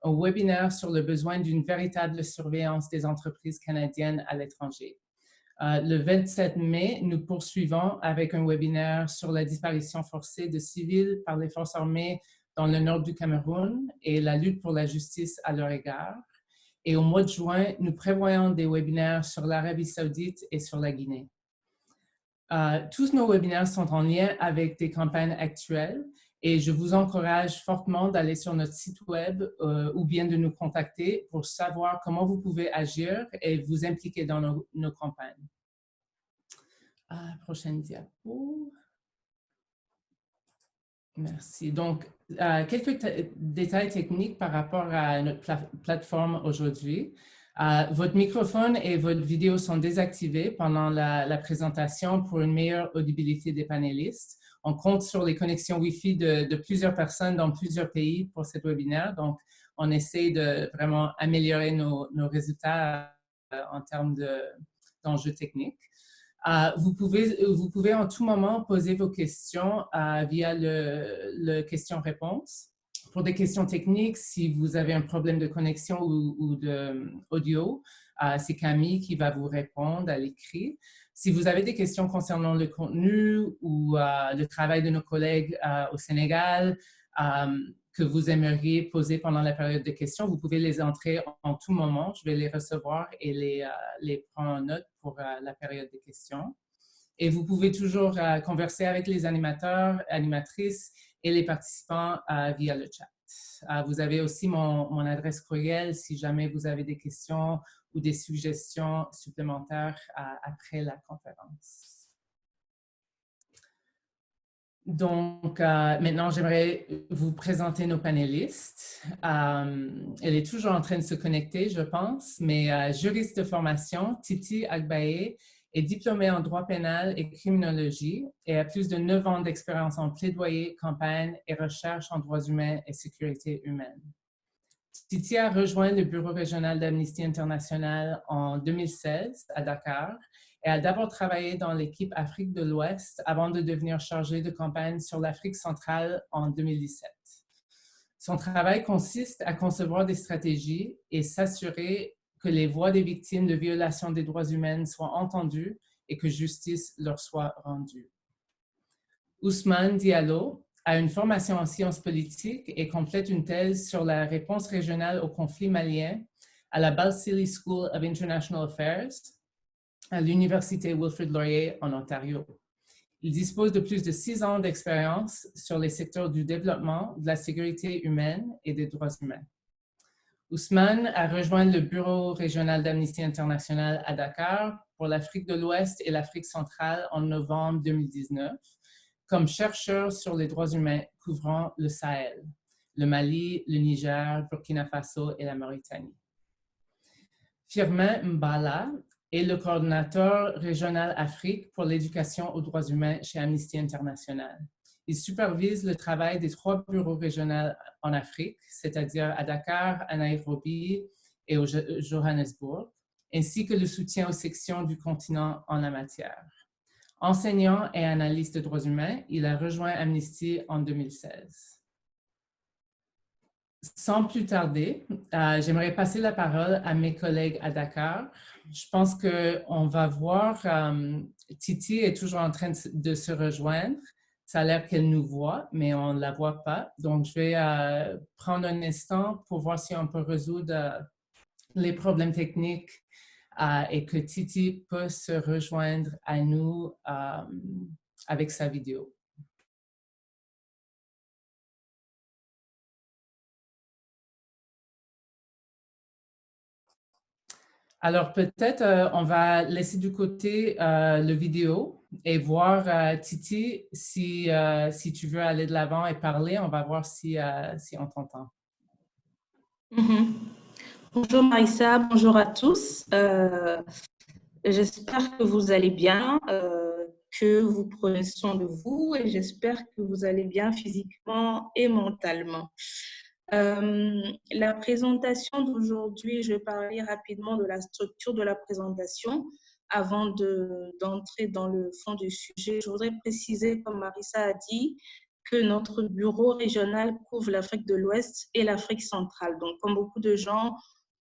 un webinaire sur le besoin d'une véritable surveillance des entreprises canadiennes à l'étranger. Le 27 mai, nous poursuivons avec un webinaire sur la disparition forcée de civils par les forces armées dans le nord du Cameroun et la lutte pour la justice à leur égard. Et au mois de juin, nous prévoyons des webinaires sur l'Arabie saoudite et sur la Guinée. Tous nos webinaires sont en lien avec des campagnes actuelles et je vous encourage fortement d'aller sur notre site web ou bien de nous contacter pour savoir comment vous pouvez agir et vous impliquer dans nos campagnes. Prochaine diapo. Merci. Donc, quelques détails techniques par rapport à notre plateforme aujourd'hui. Votre microphone et votre vidéo sont désactivés pendant la présentation pour une meilleure audibilité des panélistes. On compte sur les connexions Wi-Fi de plusieurs personnes dans plusieurs pays pour cet webinaire. Donc, on essaie de vraiment améliorer nos résultats en termes d'enjeux techniques. Vous pouvez en tout moment poser vos questions via le question-réponse. Pour des questions techniques, si vous avez un problème de connexion ou d'audio, c'est Camille qui va vous répondre à l'écrit. Si vous avez des questions concernant le contenu ou le travail de nos collègues au Sénégal, que vous aimeriez poser pendant la période de questions, vous pouvez les entrer en tout moment. Je vais les recevoir et les prendre en note pour la période de questions. Et vous pouvez toujours converser avec les animateurs, animatrices et les participants via le chat. Vous avez aussi mon adresse courriel si jamais vous avez des questions ou des suggestions supplémentaires après la conférence. Donc, maintenant, j'aimerais vous présenter nos panélistes. Elle est toujours en train de se connecter, je pense, mais juriste de formation, Titi Agbaye est diplômée en droit pénal et criminologie et a plus de 9 ans d'expérience en plaidoyer, campagne et recherche en droits humains et sécurité humaine. Titi a rejoint le bureau régional d'Amnesty International en 2016 à Dakar et a d'abord travaillé dans l'équipe Afrique de l'Ouest avant de devenir chargée de campagne sur l'Afrique centrale en 2017. Son travail consiste à concevoir des stratégies et s'assurer que les voix des victimes de violations des droits humains soient entendues et que justice leur soit rendue. Ousmane Diallo a une formation en sciences politiques et complète une thèse sur la réponse régionale au conflit malien à la Balsillie School of International Affairs à l'Université Wilfrid Laurier en Ontario. Il dispose de plus de 6 ans d'expérience sur les secteurs du développement, de la sécurité humaine et des droits humains. Ousmane a rejoint le bureau régional d'Amnesty International à Dakar pour l'Afrique de l'Ouest et l'Afrique centrale en novembre 2019 comme chercheur sur les droits humains couvrant le Sahel, le Mali, le Niger, Burkina Faso et la Mauritanie. Firmin Mbala est le coordonnateur régional Afrique pour l'éducation aux droits humains chez Amnesty International. Il supervise le travail des 3 bureaux régionaux en Afrique, c'est-à-dire à Dakar, à Nairobi et au Johannesburg, ainsi que le soutien aux sections du continent en la matière. Enseignant et analyste de droits humains, il a rejoint Amnesty en 2016. Sans plus tarder, j'aimerais passer la parole à mes collègues à Dakar. Je pense qu'on va voir, Titi est toujours en train de se rejoindre. Ça a l'air qu'elle nous voit, mais on ne la voit pas. Donc, je vais prendre un instant pour voir si on peut résoudre les problèmes techniques et que Titi peut se rejoindre à nous avec sa vidéo. Alors, peut-être on va laisser du côté le vidéo et voir, Titi, si tu veux aller de l'avant et parler, on va voir si on t'entend. Bonjour Marissa, bonjour à tous. J'espère que vous allez bien, que vous prenez soin de vous et j'espère que vous allez bien physiquement et mentalement. La présentation d'aujourd'hui, je vais parler rapidement de la structure de la présentation. Avant d'entrer dans le fond du sujet, je voudrais préciser, comme Marissa a dit, que notre bureau régional couvre l'Afrique de l'Ouest et l'Afrique centrale. Donc, comme beaucoup de gens,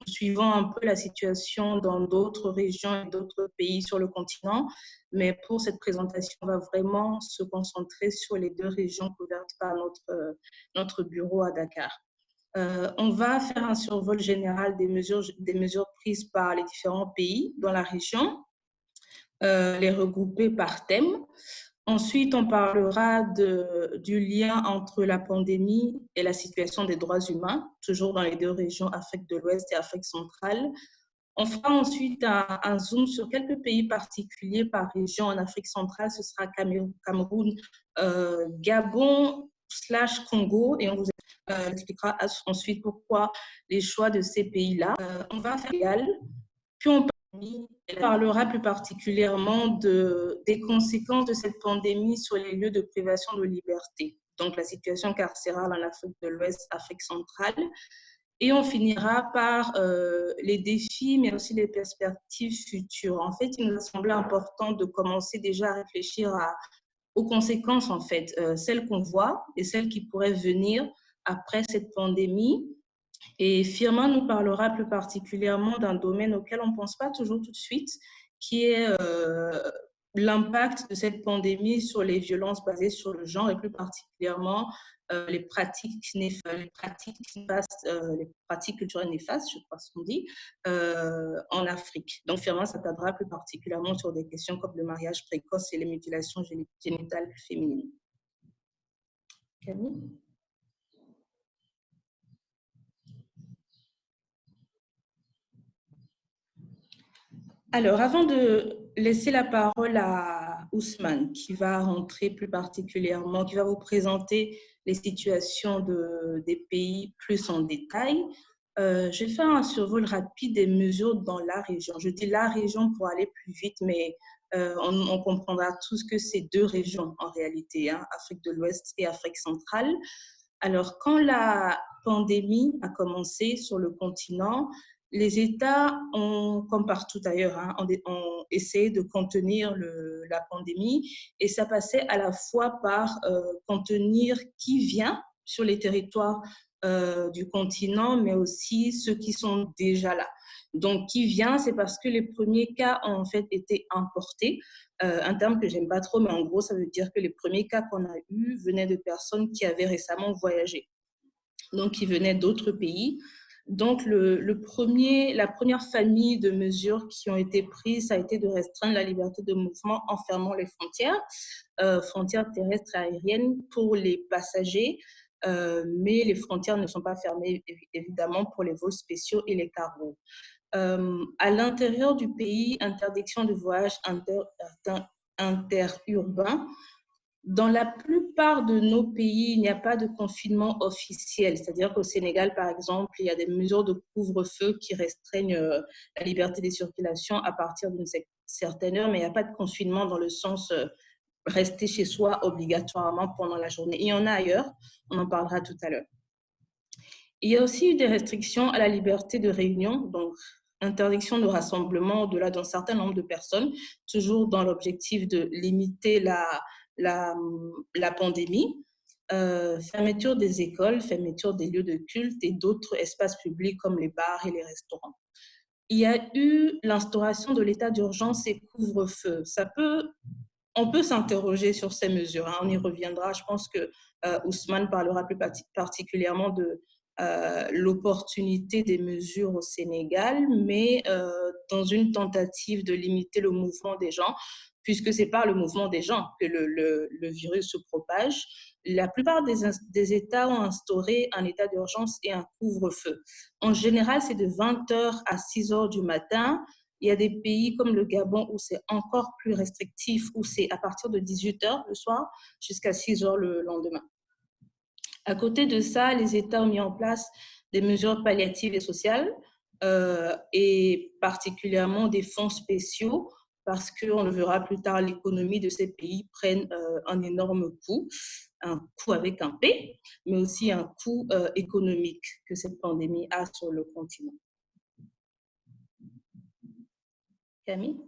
nous suivons un peu la situation dans d'autres régions et d'autres pays sur le continent, mais pour cette présentation, on va vraiment se concentrer sur les deux régions couvertes par notre bureau à Dakar. On va faire un survol général des mesures prises par les différents pays dans la région, les regrouper par thème. Ensuite, on parlera du lien entre la pandémie et la situation des droits humains, toujours dans les deux régions, Afrique de l'Ouest et Afrique centrale. On fera ensuite un zoom sur quelques pays particuliers par région en Afrique centrale. Ce sera Cameroun, Gabon / Congo, et on vous expliquera ensuite pourquoi les choix de ces pays-là. On va faire égal, puis on parlera plus particulièrement des conséquences de cette pandémie sur les lieux de privation de liberté, donc la situation carcérale en Afrique de l'Ouest, Afrique centrale. Et on finira par les défis, mais aussi les perspectives futures. En fait, il nous a semblé important de commencer déjà à réfléchir aux conséquences, en fait, celles qu'on voit et celles qui pourraient venir après cette pandémie. Et Firmin nous parlera plus particulièrement d'un domaine auquel on ne pense pas toujours tout de suite, qui est l'impact de cette pandémie sur les violences basées sur le genre et plus particulièrement les pratiques culturelles néfastes, je crois ce qu'on dit, en Afrique. Donc, Firmin s'attardera plus particulièrement sur des questions comme le mariage précoce et les mutilations génitales féminines. Camille ? Alors, avant de laisser la parole à Ousmane, qui va rentrer plus particulièrement, qui va vous présenter les situations des pays plus en détail, je vais faire un survol rapide des mesures dans la région. Je dis la région pour aller plus vite, mais on comprendra tous que c'est deux régions en réalité, hein, Afrique de l'Ouest et Afrique centrale. Alors, quand la pandémie a commencé sur le continent, les États ont, comme partout ailleurs, hein, ont essayé de contenir la pandémie, et ça passait à la fois par contenir qui vient sur les territoires du continent, mais aussi ceux qui sont déjà là. Donc, qui vient, c'est parce que les premiers cas ont en fait été importés. Un terme que j'aime pas trop, mais en gros, ça veut dire que les premiers cas qu'on a eus venaient de personnes qui avaient récemment voyagé, donc qui venaient d'autres pays. Donc, la première famille de mesures qui ont été prises, ça a été de restreindre la liberté de mouvement en fermant les frontières terrestres et aériennes pour les passagers, mais les frontières ne sont pas fermées, évidemment, pour les vols spéciaux et les cargos. À l'intérieur du pays, interdiction de voyage interurbain. Dans la plupart de nos pays, il n'y a pas de confinement officiel. C'est-à-dire qu'au Sénégal, par exemple, il y a des mesures de couvre-feu qui restreignent la liberté de circulation à partir d'une certaine heure, mais il n'y a pas de confinement dans le sens rester chez soi obligatoirement pendant la journée. Il y en a ailleurs, on en parlera tout à l'heure. Il y a aussi eu des restrictions à la liberté de réunion, donc interdiction de rassemblement au-delà d'un certain nombre de personnes, toujours dans l'objectif de limiter la pandémie, fermeture des écoles, fermeture des lieux de culte et d'autres espaces publics comme les bars et les restaurants. Il y a eu l'instauration de l'état d'urgence et couvre-feu. On peut s'interroger sur ces mesures, hein, on y reviendra. Je pense que Ousmane parlera plus particulièrement de l'opportunité des mesures au Sénégal, mais dans une tentative de limiter le mouvement des gens, puisque c'est par le mouvement des gens que le virus se propage. La plupart des États ont instauré un état d'urgence et un couvre-feu. En général, c'est de 20h à 6h du matin. Il y a des pays comme le Gabon où c'est encore plus restrictif, où c'est à partir de 18h le soir jusqu'à 6h le lendemain. À côté de ça, les États ont mis en place des mesures palliatives et sociales, et particulièrement des fonds spéciaux, parce qu'on le verra plus tard, l'économie de ces pays prenne un énorme coût, un coût avec un P, mais aussi un coût économique que cette pandémie a sur le continent. Camille?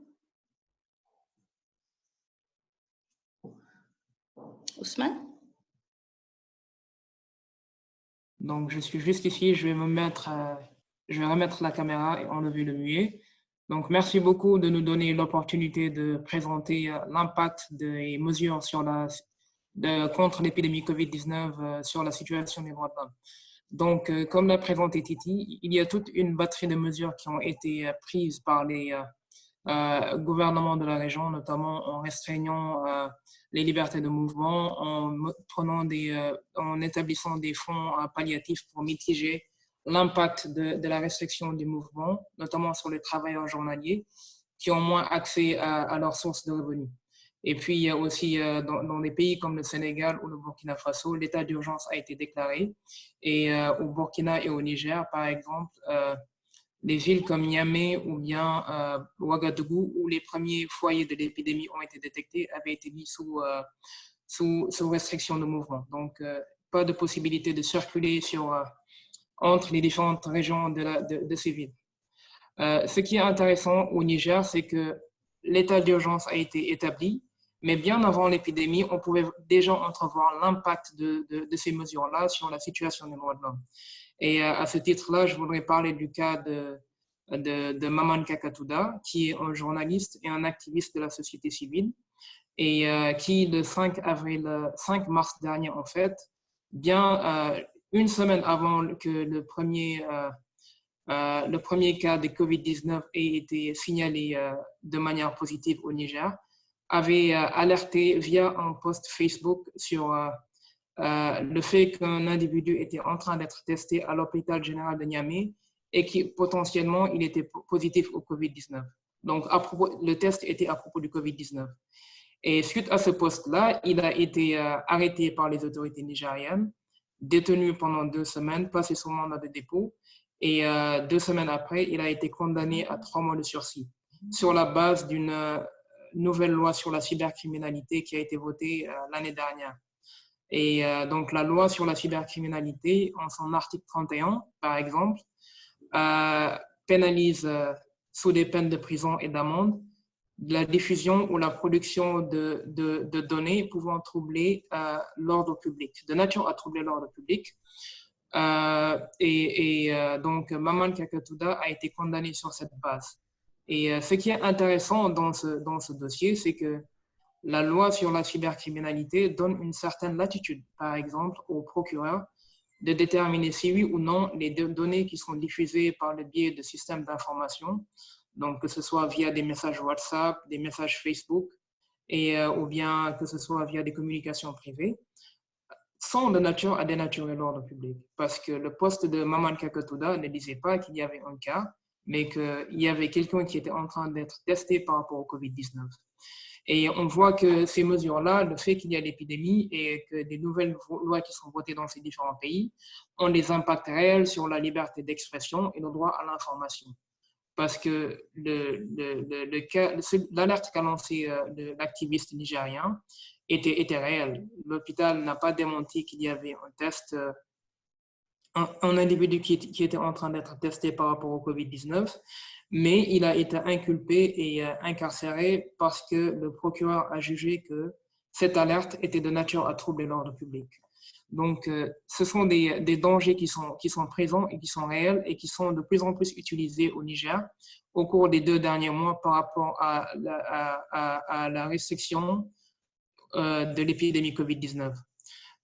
Ousmane? Donc, je suis juste ici, je vais remettre la caméra et enlever le muet. Donc, merci beaucoup de nous donner l'opportunité de présenter l'impact des mesures contre l'épidémie COVID-19 sur la situation des droits de l'homme. Donc, comme l'a présenté Titi, il y a toute une batterie de mesures qui ont été prises par les gouvernements de la région, notamment en restreignant les libertés de mouvement, en établissant des fonds palliatifs pour mitiger l'impact de la restriction du mouvement, notamment sur les travailleurs journaliers qui ont moins accès à leurs sources de revenus. Et puis, il y a aussi dans des pays comme le Sénégal ou le Burkina Faso, l'état d'urgence a été déclaré. Et au Burkina et au Niger, par exemple, des villes comme Niamey ou bien Ouagadougou, où les premiers foyers de l'épidémie ont été détectés, avaient été mis sous restriction de mouvement. Donc, pas de possibilité de circuler entre les différentes régions de ces villes. Ce qui est intéressant au Niger, c'est que l'état d'urgence a été établi, mais bien avant l'épidémie, on pouvait déjà entrevoir l'impact de ces mesures-là sur la situation des droits de l'homme. Et à ce titre-là, je voudrais parler du cas de Maman Kakatouda, qui est un journaliste et un activiste de la société civile, et qui, le 5 mars dernier, en fait, une semaine avant que le premier cas de COVID-19 ait été signalé de manière positive au Niger, avait alerté via un post Facebook sur le fait qu'un individu était en train d'être testé à l'hôpital général de Niamey et que potentiellement il était positif au COVID-19. Donc, le test était à propos du COVID-19. Et suite à ce post-là, il a été arrêté par les autorités nigériennes, détenu pendant 2 semaines, passé son mandat de dépôt, et 2 semaines après, il a été condamné à 3 mois de sursis sur la base d'une nouvelle loi sur la cybercriminalité qui a été votée l'année dernière. Et donc, la loi sur la cybercriminalité, en son article 31, par exemple, pénalise sous des peines de prison et d'amende la diffusion ou la production de données pouvant troubler l'ordre public, de nature à troubler l'ordre public. Donc, Maman Kakatouda a été condamnée sur cette base. Et ce qui est intéressant dans ce dossier, c'est que la loi sur la cybercriminalité donne une certaine latitude, par exemple, au procureur de déterminer si oui ou non les données qui sont diffusées par le biais de systèmes d'information, donc que ce soit via des messages WhatsApp, des messages Facebook, ou bien que ce soit via des communications privées, sont de nature à dénaturer l'ordre public. Parce que le poste de Maman Kakatouda ne disait pas qu'il y avait un cas, mais qu'il y avait quelqu'un qui était en train d'être testé par rapport au COVID-19. Et on voit que ces mesures-là, le fait qu'il y a l'épidémie et que des nouvelles lois qui sont votées dans ces différents pays ont des impacts réels sur la liberté d'expression et le droit à l'information. Parce que l'alerte qu'a lancée l'activiste nigérien était réelle. L'hôpital n'a pas démenti qu'il y avait un test, un individu qui était en train d'être testé par rapport au COVID-19, mais il a été inculpé et incarcéré parce que le procureur a jugé que cette alerte était de nature à troubler l'ordre public. Donc, ce sont des dangers qui sont présents et qui sont réels et qui sont de plus en plus utilisés au Niger au cours des 2 derniers mois par rapport à la restriction de l'épidémie COVID-19.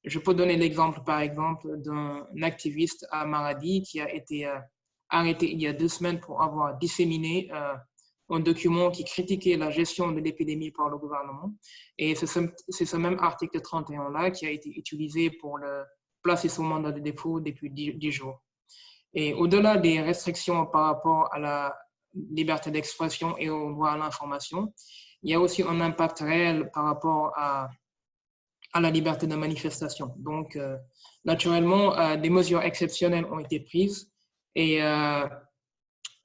Je peux donner l'exemple, par exemple, d'un activiste à Maradi qui a été arrêté il y a 2 semaines pour avoir disséminé un document qui critiquait la gestion de l'épidémie par le gouvernement. Et c'est ce même article 31-là qui a été utilisé pour le placer sous mandat de dépôt depuis 10 jours. Et au-delà des restrictions par rapport à la liberté d'expression et au droit à l'information, il y a aussi un impact réel par rapport à la liberté de manifestation. Donc, naturellement, des mesures exceptionnelles ont été prises et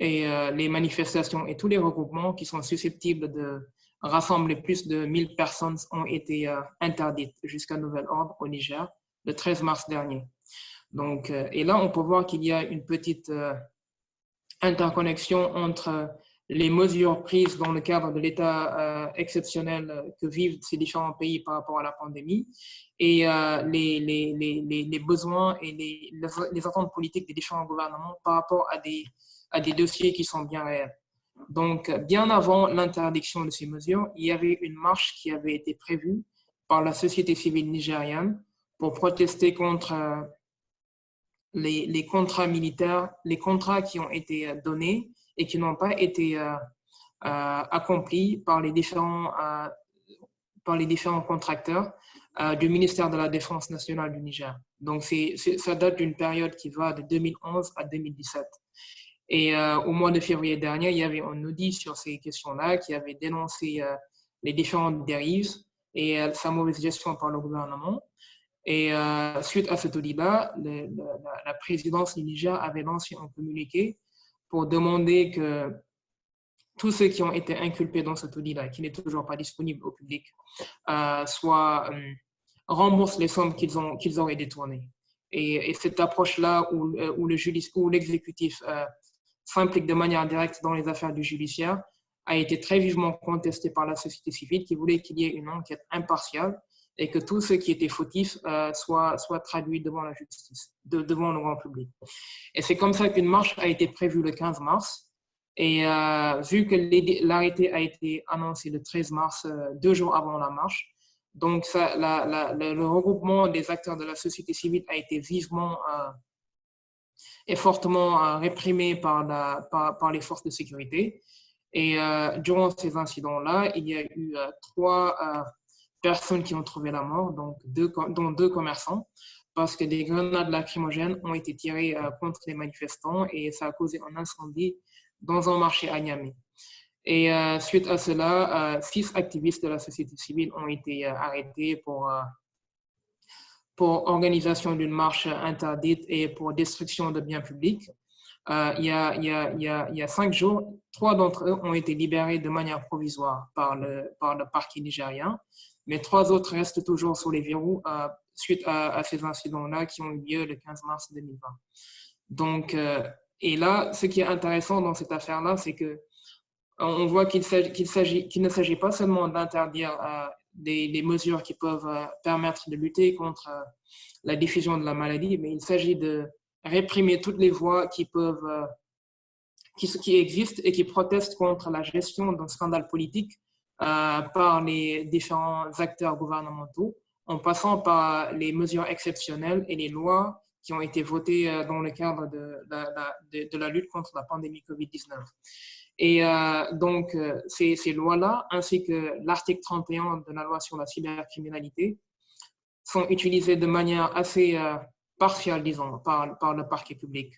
les manifestations et tous les regroupements qui sont susceptibles de rassembler plus de 1000 personnes ont été interdites jusqu'à nouvel ordre au Niger le 13 mars dernier. Donc, et là, on peut voir qu'il y a une petite interconnexion entre les mesures prises dans le cadre de l'état exceptionnel que vivent ces différents pays par rapport à la pandémie et les besoins et les attentes politiques des différents gouvernements par rapport à des dossiers qui sont bien réels. Donc, bien avant l'interdiction de ces mesures, il y avait une marche qui avait été prévue par la société civile nigériane pour protester contre les contrats militaires, les contrats qui ont été donnés et qui n'ont pas été accomplis par les différents contracteurs du ministère de la Défense nationale du Niger. Donc, ça date d'une période qui va de 2011 à 2017. Et au mois de février dernier, il y avait un audit sur ces questions-là qui avait dénoncé les différentes dérives et sa mauvaise gestion par le gouvernement. Et suite à cet audit-là, la présidence du Niger avait lancé un communiqué pour demander que tous ceux qui ont été inculpés dans cet audit-là, qui n'est toujours pas disponible au public, remboursent les sommes qu'ils auraient détournées. Et cette approche-là où l'exécutif s'implique de manière directe dans les affaires du judiciaire a été très vivement contestée par la société civile qui voulait qu'il y ait une enquête impartiale et que tous ceux qui étaient fautifs soient traduits devant la justice, devant le grand public. Et c'est comme ça qu'une marche a été prévue le 15 mars. Et vu que l'arrêté a été annoncé le 13 mars, 2 jours avant la marche, donc le regroupement des acteurs de la société civile a été vivement et fortement réprimé par les forces de sécurité. Et durant ces incidents-là, il y a eu 3 personnes qui ont trouvé la mort, dont 2 commerçants, parce que des grenades lacrymogènes ont été tirées contre les manifestants et ça a causé un incendie dans un marché à Niamey. Et suite à cela, 6 activistes de la société civile ont été arrêtés pour organisation d'une marche interdite et pour destruction de biens publics. Il y a 5 jours, 3 d'entre eux ont été libérés de manière provisoire par le parquet nigérien, mais 3 autres restent toujours sous les verrous suite à ces incidents-là qui ont eu lieu le 15 mars 2020. Donc, et là, ce qui est intéressant dans cette affaire-là, c'est que on voit qu'il ne s'agit pas seulement d'interdire des mesures qui peuvent permettre de lutter contre la diffusion de la maladie, mais il s'agit de réprimer toutes les voix qui existent et qui protestent contre la gestion d'un scandale politique par les différents acteurs gouvernementaux, en passant par les mesures exceptionnelles et les lois qui ont été votées dans le cadre de la lutte contre la pandémie Covid-19. Et donc, ces lois-là, ainsi que l'article 31 de la loi sur la cybercriminalité, sont utilisées de manière assez partielle, disons, par le parquet public.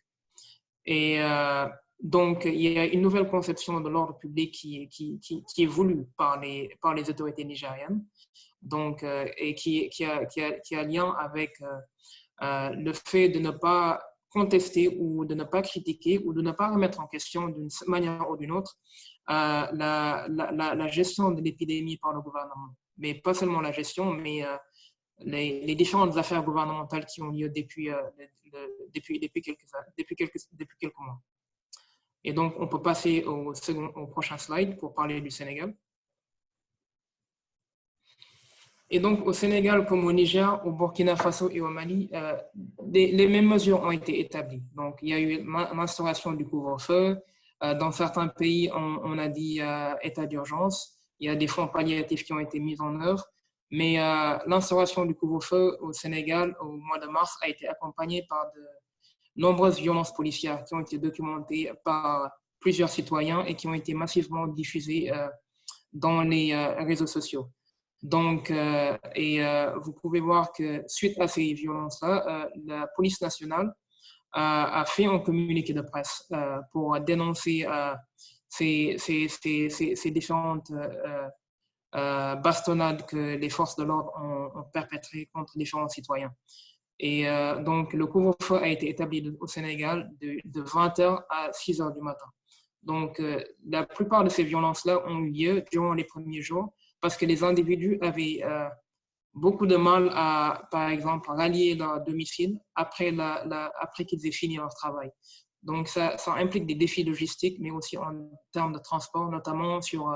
Et donc, il y a une nouvelle conception de l'ordre public qui est voulue par les autorités nigériennes, donc, et qui a lien avec le fait de ne pas contester ou de ne pas critiquer ou de ne pas remettre en question d'une manière ou d'une autre la gestion de l'épidémie par le gouvernement. Mais pas seulement la gestion, mais les différentes affaires gouvernementales qui ont lieu depuis quelques mois. Et donc, on peut passer au prochain slide pour parler du Sénégal. Et donc, au Sénégal, comme au Niger, au Burkina Faso et au Mali, les mêmes mesures ont été établies. Donc, il y a eu l'instauration du couvre-feu. Dans certains pays, on a dit état d'urgence. Il y a des fonds palliatifs qui ont été mis en œuvre. Mais l'instauration du couvre-feu au Sénégal, au mois de mars, a été accompagnée par de nombreuses violences policières qui ont été documentées par plusieurs citoyens et qui ont été massivement diffusées dans les réseaux sociaux. Donc, vous pouvez voir que suite à ces violences-là, la police nationale a fait un communiqué de presse pour dénoncer ces différentes bastonnades que les forces de l'ordre ont perpétrées contre différents citoyens. Et donc, le couvre-feu a été établi au Sénégal de 20h à 6h du matin. Donc, la plupart de ces violences-là ont eu lieu durant les premiers jours parce que les individus avaient beaucoup de mal à, par exemple, rallier leur domicile après qu'ils aient fini leur travail. Donc, ça implique des défis logistiques, mais aussi en termes de transport, notamment sur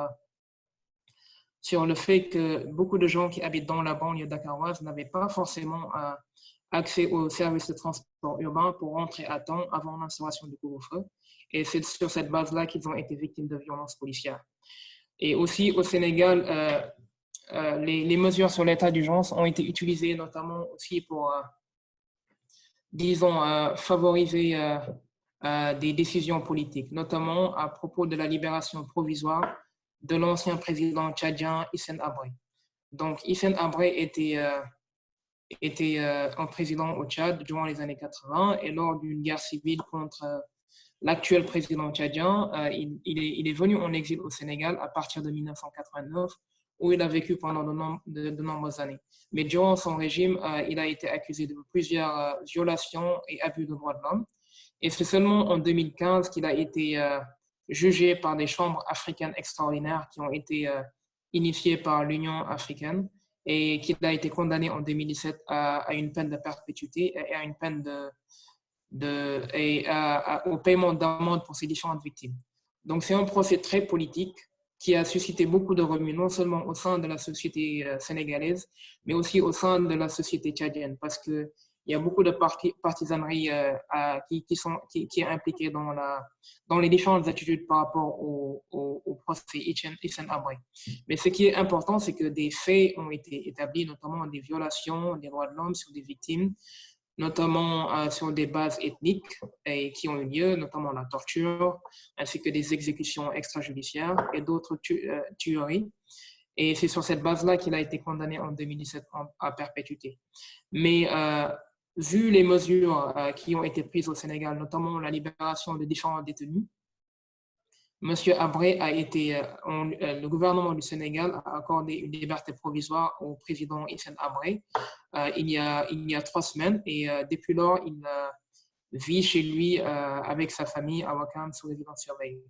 le fait que beaucoup de gens qui habitent dans la banlieue dakaroise n'avaient pas forcément accès aux services de transport urbain pour rentrer à temps avant l'instauration du couvre-feu. Et c'est sur cette base-là qu'ils ont été victimes de violences policières. Et aussi au Sénégal, les mesures sur l'état d'urgence ont été utilisées notamment aussi pour, disons, favoriser des décisions politiques, notamment à propos de la libération provisoire de l'ancien président tchadien Hissène Habré. Donc, Hissène Habré était un président au Tchad durant les années 80 et lors d'une guerre civile contre l'actuel président tchadien, il est venu en exil au Sénégal à partir de 1989 où il a vécu pendant de nombreuses années. Mais durant son régime, il a été accusé de plusieurs violations et abus de droits de l'homme. Et c'est seulement en 2015 qu'il a été jugé par des chambres africaines extraordinaires qui ont été initiées par l'Union africaine et qu'il a été condamné en 2017 à une peine de perpétuité et à une peine au paiement d'amende pour ses différentes victimes. Donc c'est un procès très politique qui a suscité beaucoup de remue, non seulement au sein de la société sénégalaise, mais aussi au sein de la société tchadienne, parce qu'il y a beaucoup de partisanerie qui est impliquée dans les différentes attitudes par rapport au procès Hissène Habré. Mais ce qui est important, c'est que des faits ont été établis, notamment des violations des droits de l'homme sur des victimes, notamment sur des bases ethniques et qui ont eu lieu, notamment la torture, ainsi que des exécutions extrajudiciaires et d'autres tueries. Et c'est sur cette base-là qu'il a été condamné en 2017 à perpétuité. Mais vu les mesures qui ont été prises au Sénégal, notamment la libération de différents détenus, M. Habré a été, le gouvernement du Sénégal a accordé une liberté provisoire au président Hissène Habré il y a 3 semaines et depuis lors, il vit chez lui avec sa famille à Ouakam sous résidence surveillée.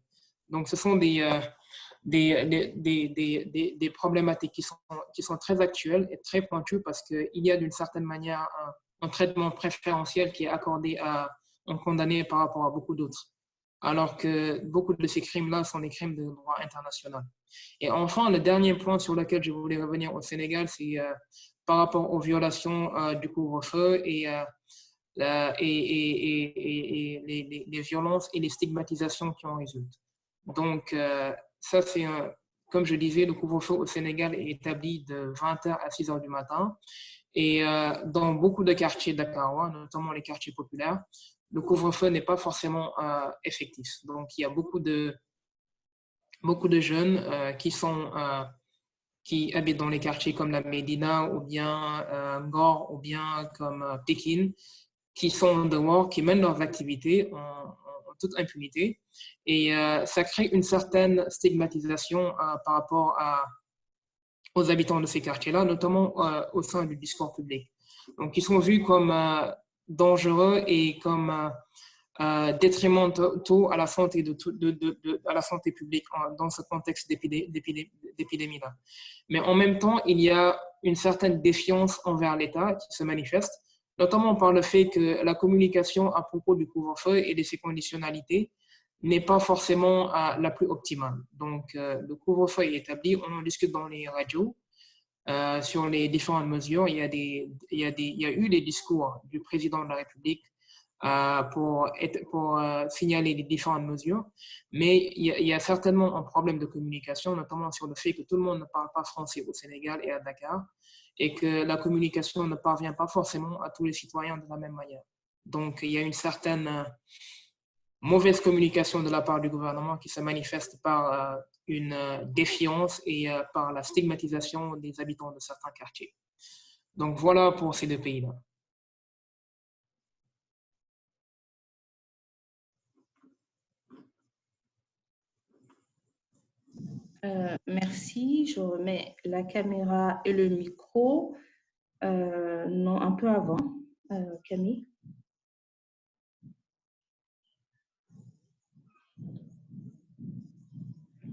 Donc, ce sont des problématiques qui sont très actuelles et très pointues parce qu'il y a d'une certaine manière un traitement préférentiel qui est accordé à un condamné par rapport à beaucoup d'autres, alors que beaucoup de ces crimes-là sont des crimes de droit international. Et enfin, le dernier point sur lequel je voulais revenir au Sénégal, c'est par rapport aux violations du couvre-feu et les violences et les stigmatisations qui en résultent. Donc, ça, c'est comme je disais, le couvre-feu au Sénégal est établi de 20h à 6h du matin. Et dans beaucoup de quartiers dakarois, notamment les quartiers populaires, le couvre-feu n'est pas forcément effectif. Donc, il y a beaucoup de jeunes qui habitent dans les quartiers comme la Médina ou bien Ngor ou bien comme Pékin, qui sont dehors, qui mènent leurs activités en toute impunité. Et ça crée une certaine stigmatisation par rapport aux habitants de ces quartiers-là, notamment au sein du discours public. Donc, ils sont vus comme dangereux et comme détrimentaux à la santé, à la santé publique dans ce contexte d'épidémie-là. Mais en même temps, il y a une certaine défiance envers l'État qui se manifeste, notamment par le fait que la communication à propos du couvre-feu et de ses conditionnalités n'est pas forcément la plus optimale. Donc, le couvre-feu est établi, on en discute dans les radios sur les différentes mesures. Il y a eu des discours du président de la République pour signaler les différentes mesures, mais il y a certainement un problème de communication, notamment sur le fait que tout le monde ne parle pas français au Sénégal et à Dakar, et que la communication ne parvient pas forcément à tous les citoyens de la même manière. Donc, il y a une certaine mauvaise communication de la part du gouvernement qui se manifeste par une défiance et par la stigmatisation des habitants de certains quartiers. Donc, voilà pour ces deux pays-là. Merci. Je remets la caméra et le micro. Non, un peu avant, Camille.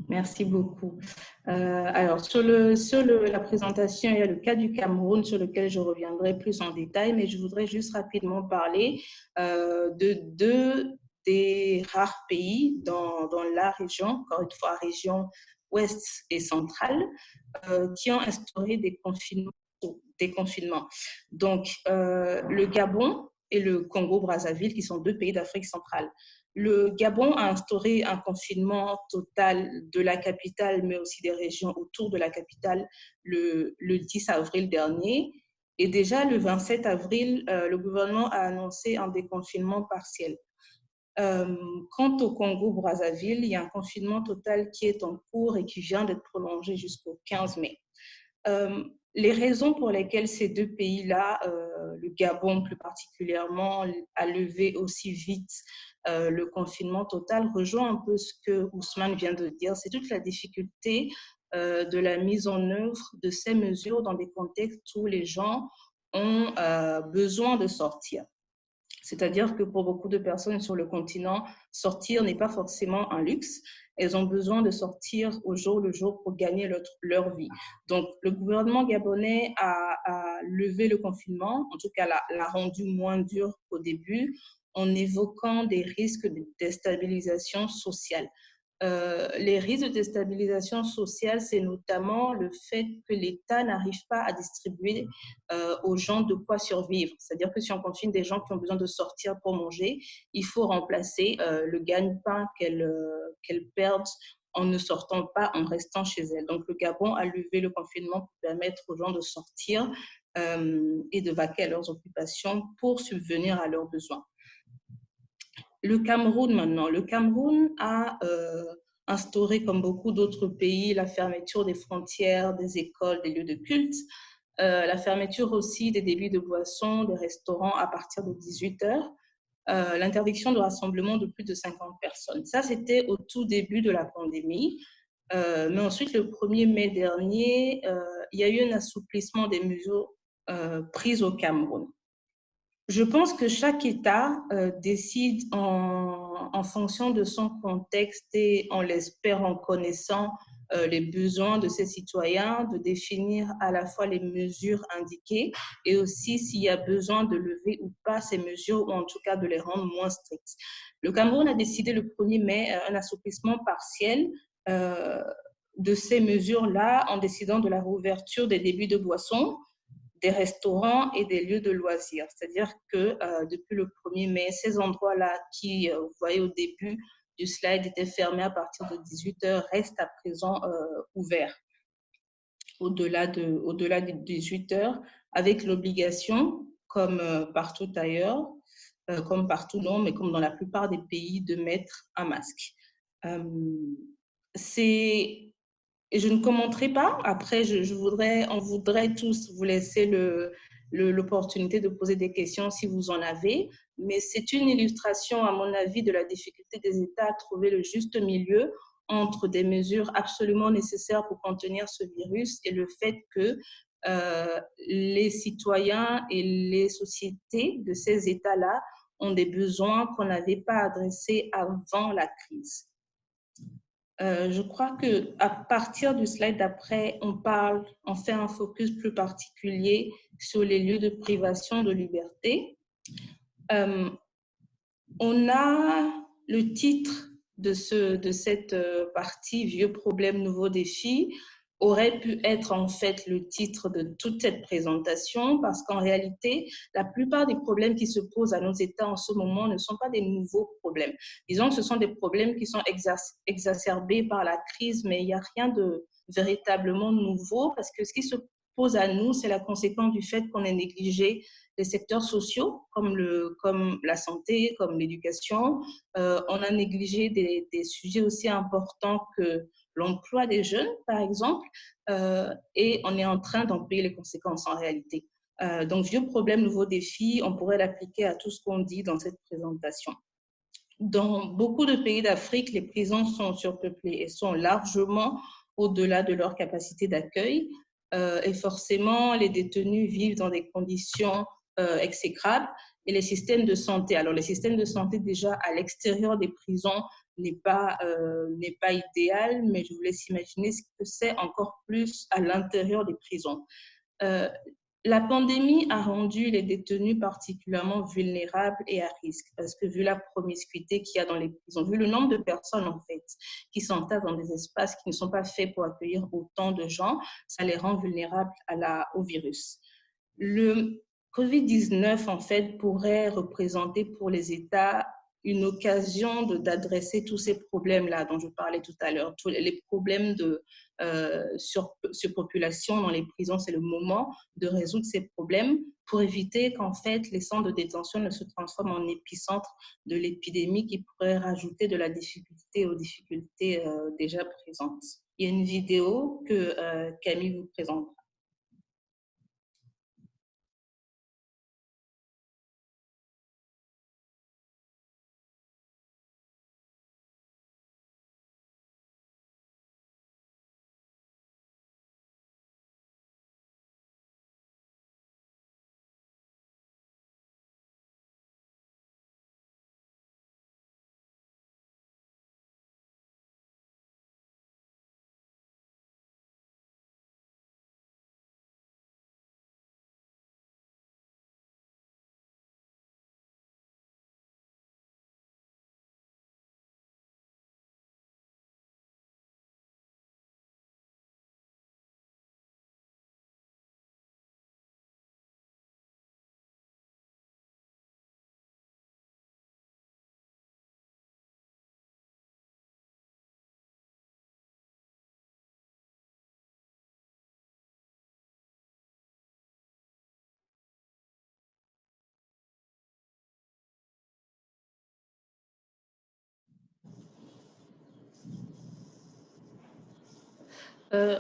Merci beaucoup. Alors, sur la présentation, il y a le cas du Cameroun sur lequel je reviendrai plus en détail, mais je voudrais juste rapidement parler de deux des rares pays dans la région, encore une fois, région ouest et centrale, qui ont instauré des confinements. Donc, le Gabon et le Congo-Brazzaville, qui sont deux pays d'Afrique centrale. Le Gabon a instauré un confinement total de la capitale, mais aussi des régions autour de la capitale, le 10 avril dernier. Et déjà, le 27 avril, le gouvernement a annoncé un déconfinement partiel. Quant au Congo-Brazzaville, il y a un confinement total qui est en cours et qui vient d'être prolongé jusqu'au 15 mai. Les raisons pour lesquelles ces deux pays-là, le Gabon plus particulièrement, a levé aussi vite le confinement total, rejoint un peu ce que Ousmane vient de dire. C'est toute la difficulté de la mise en œuvre de ces mesures dans des contextes où les gens ont besoin de sortir. C'est-à-dire que pour beaucoup de personnes sur le continent, sortir n'est pas forcément un luxe. Elles ont besoin de sortir au jour le jour pour gagner leur vie. Donc, le gouvernement gabonais a levé le confinement, en tout cas l'a rendu moins dur qu'au début, en évoquant des risques de déstabilisation sociale. Les risques de déstabilisation sociale, c'est notamment le fait que l'État n'arrive pas à distribuer aux gens de quoi survivre. C'est-à-dire que si on confine des gens qui ont besoin de sortir pour manger, il faut remplacer le gagne-pain qu'elles perdent en ne sortant pas, en restant chez elles. Donc, le Gabon a levé le confinement pour permettre aux gens de sortir et de vaquer à leurs occupations pour subvenir à leurs besoins. Le Cameroun maintenant. Le Cameroun a instauré, comme beaucoup d'autres pays, la fermeture des frontières, des écoles, des lieux de culte, la fermeture aussi des débits de boissons, des restaurants à partir de 18 heures, l'interdiction de rassemblement de plus de 50 personnes. Ça, c'était au tout début de la pandémie. Mais ensuite, le 1er mai dernier, il y a eu un assouplissement des mesures prises au Cameroun. Je pense que chaque État décide en fonction de son contexte et on l'espère en connaissant les besoins de ses citoyens, de définir à la fois les mesures indiquées et aussi s'il y a besoin de lever ou pas ces mesures ou en tout cas de les rendre moins strictes. Le Cameroun a décidé le 1er mai un assouplissement partiel de ces mesures-là en décidant de la réouverture des débits de boissons, des restaurants et des lieux de loisirs. C'est-à-dire que depuis le 1er mai, ces endroits-là qui, vous voyez au début du slide, étaient fermés à partir de 18 heures, restent à présent ouverts au-delà de 18 heures, avec l'obligation, comme partout ailleurs, comme partout non, mais comme dans la plupart des pays, de mettre un masque. Et je ne commenterai pas. Après, on voudrait tous vous laisser l'opportunité de poser des questions si vous en avez. Mais c'est une illustration, à mon avis, de la difficulté des États à trouver le juste milieu entre des mesures absolument nécessaires pour contenir ce virus et le fait que les citoyens et les sociétés de ces États-là ont des besoins qu'on n'avait pas adressés avant la crise. Je crois qu'à partir du slide d'après, on fait un focus plus particulier sur les lieux de privation de liberté. On a le titre de cette partie « Vieux problèmes, nouveaux défis » aurait pu être en fait le titre de toute cette présentation parce qu'en réalité, la plupart des problèmes qui se posent à nos États en ce moment ne sont pas des nouveaux problèmes. Disons que ce sont des problèmes qui sont exacerbés par la crise, mais il n'y a rien de véritablement nouveau parce que ce qui se pose à nous, c'est la conséquence du fait qu'on ait négligé les secteurs sociaux comme la santé, comme l'éducation. On a négligé des sujets aussi importants que l'emploi des jeunes, par exemple, et on est en train d'en payer les conséquences en réalité. Donc, vieux problème, nouveaux défis, on pourrait l'appliquer à tout ce qu'on dit dans cette présentation. Dans beaucoup de pays d'Afrique, les prisons sont surpeuplées et sont largement au-delà de leur capacité d'accueil. Et forcément, les détenus vivent dans des conditions exécrables et les systèmes de santé. Alors, les systèmes de santé déjà à l'extérieur des prisons n'est pas idéal, mais je vous laisse imaginer ce que c'est encore plus à l'intérieur des prisons. La pandémie a rendu les détenus particulièrement vulnérables et à risque parce que vu la promiscuité qu'il y a dans les prisons, vu le nombre de personnes en fait qui s'entassent dans des espaces qui ne sont pas faits pour accueillir autant de gens, ça les rend vulnérables au virus. Le COVID-19 en fait pourrait représenter pour les États une occasion d'adresser tous ces problèmes-là dont je parlais tout à l'heure, tous les problèmes de surpopulation dans les prisons. C'est le moment de résoudre ces problèmes pour éviter qu'en fait les centres de détention ne se transforment en épicentre de l'épidémie qui pourrait rajouter de la difficulté aux difficultés déjà présentes. Il y a une vidéo que Camille vous présentera.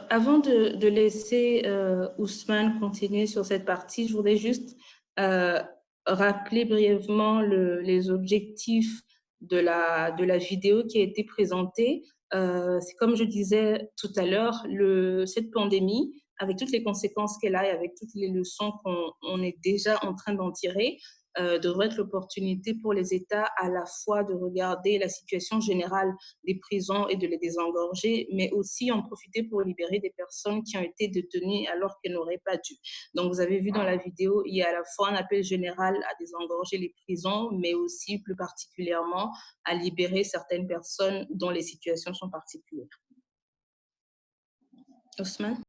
Avant de laisser Ousmane continuer sur cette partie, je voudrais juste rappeler brièvement les objectifs de la vidéo qui a été présentée. C'est comme je disais tout à l'heure, cette pandémie, avec toutes les conséquences qu'elle a et avec toutes les leçons qu'on est déjà en train d'en tirer, devrait être l'opportunité pour les États à la fois de regarder la situation générale des prisons et de les désengorger, mais aussi en profiter pour libérer des personnes qui ont été détenues alors qu'elles n'auraient pas dû. Donc, vous avez vu dans la vidéo, il y a à la fois un appel général à désengorger les prisons, mais aussi plus particulièrement à libérer certaines personnes dont les situations sont particulières. Ousmane?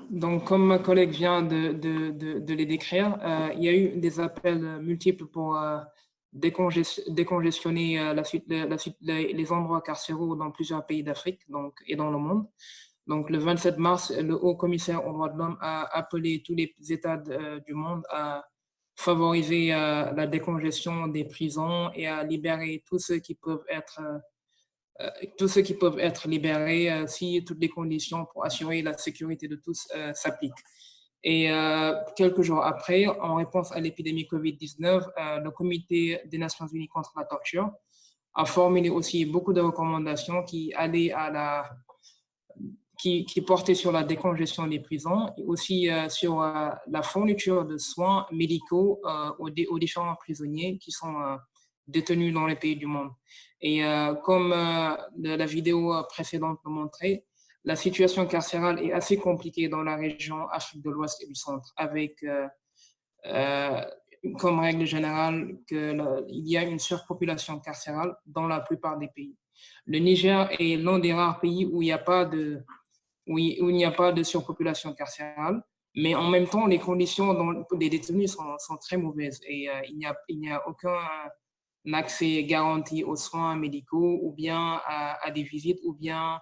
Donc, comme ma collègue vient de les décrire, il y a eu des appels multiples pour décongestionner les endroits carcéraux dans plusieurs pays d'Afrique et dans le monde. Donc, le 27 mars, le Haut Commissaire aux droits de l'homme a appelé tous les États du monde à favoriser la décongestion des prisons et à libérer tous ceux qui peuvent être libérés si toutes les conditions pour assurer la sécurité de tous s'appliquent. Et quelques jours après, en réponse à l'épidémie COVID-19, le Comité des Nations Unies contre la torture a formulé aussi beaucoup de recommandations qui portaient sur la décongestion des prisons et aussi sur la fourniture de soins médicaux aux différents prisonniers qui sont détenus dans les pays du monde. Et comme la vidéo précédente le montrait, la situation carcérale est assez compliquée dans la région Afrique de l'Ouest et du Centre, avec comme règle générale qu'il y a une surpopulation carcérale dans la plupart des pays. Le Niger est l'un des rares pays où il n'y a pas de surpopulation carcérale, mais en même temps, les conditions des détenus sont très mauvaises et il n'y a aucun accès garanti aux soins médicaux ou bien à des visites ou bien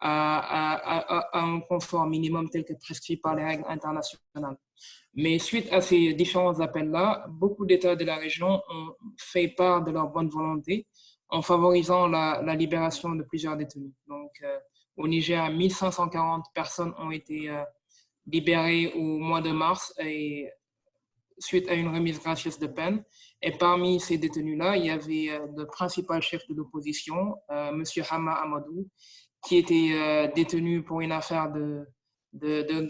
à un confort minimum tel que prescrit par les règles internationales. Mais suite à ces différents appels-là, beaucoup d'États de la région ont fait part de leur bonne volonté en favorisant la libération de plusieurs détenus. Donc, au Niger, 1540 personnes ont été libérées au mois de mars et suite à une remise gracieuse de peine. Et parmi ces détenus-là, il y avait le principal chef de l'opposition, M. Hama Amadou, qui était détenu pour une affaire de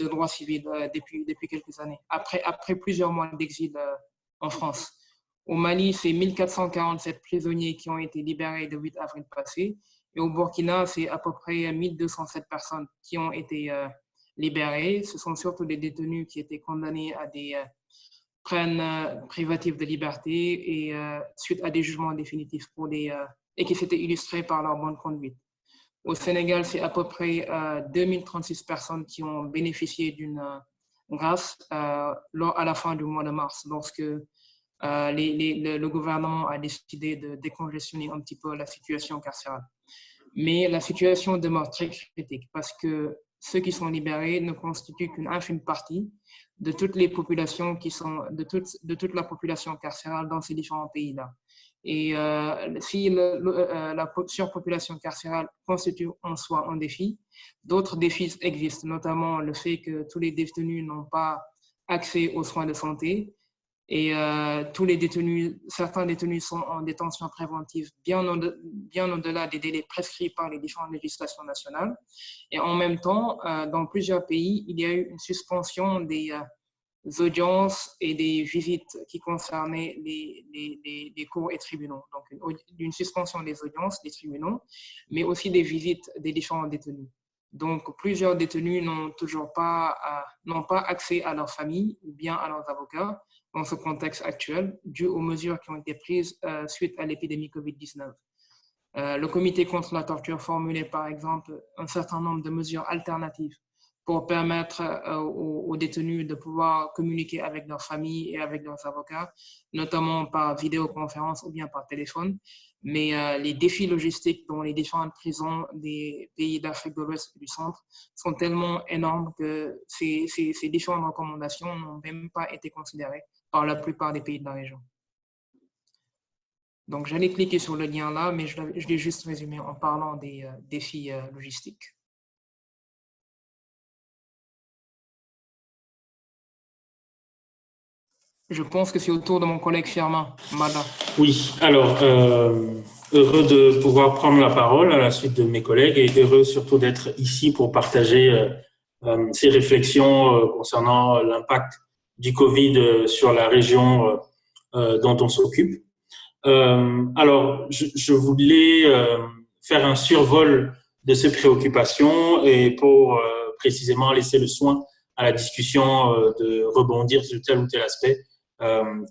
droit civil depuis quelques années, après plusieurs mois d'exil en France. Au Mali, c'est 1447 prisonniers qui ont été libérés le 8 avril passé Et au Burkina, c'est à peu près 1207 personnes qui ont été libérées. Ce sont surtout des détenus qui étaient condamnés à des peines privatives de liberté et suite à des jugements définitifs et qui s'étaient illustrés par leur bonne conduite. Au Sénégal, c'est à peu près 2036 personnes qui ont bénéficié d'une grâce à la fin du mois de mars, lorsque le gouvernement a décidé de décongestionner un petit peu la situation carcérale. Mais la situation demeure très critique parce que ceux qui sont libérés ne constituent qu'une infime partie de toutes les populations de toute la population carcérale dans ces différents pays-là. Et si la surpopulation carcérale constitue en soi un défi, d'autres défis existent, notamment le fait que tous les détenus n'ont pas accès aux soins de santé et certains détenus sont en détention préventive bien au-delà des délais prescrits par les différentes législations nationales. Et en même temps, dans plusieurs pays, il y a eu une suspension des audiences et des visites qui concernaient les cours et tribunaux. Donc, une suspension des audiences, des tribunaux, mais aussi des visites des différents détenus. Donc, plusieurs détenus n'ont pas accès à leur famille ou bien à leurs avocats dans ce contexte actuel, dû aux mesures qui ont été prises suite à l'épidémie COVID-19. Le comité contre la torture formulait par exemple un certain nombre de mesures alternatives pour permettre aux détenus de pouvoir communiquer avec leur famille et avec leurs avocats, notamment par vidéoconférence ou bien par téléphone. Mais les défis logistiques dans les différentes prisons des pays d'Afrique de l'Ouest et du Centre sont tellement énormes que ces différentes recommandations n'ont même pas été considérées par la plupart des pays de la région. Donc, j'allais cliquer sur le lien là, mais je l'ai juste résumé en parlant des défis logistiques. Je pense que c'est au tour de mon collègue Firmin Mada. Oui, alors, heureux de pouvoir prendre la parole à la suite de mes collègues et heureux surtout d'être ici pour partager ces réflexions concernant l'impact du Covid sur la région dont on s'occupe. Alors, je voulais faire un survol de ces préoccupations et pour précisément laisser le soin à la discussion de rebondir sur tel ou tel aspect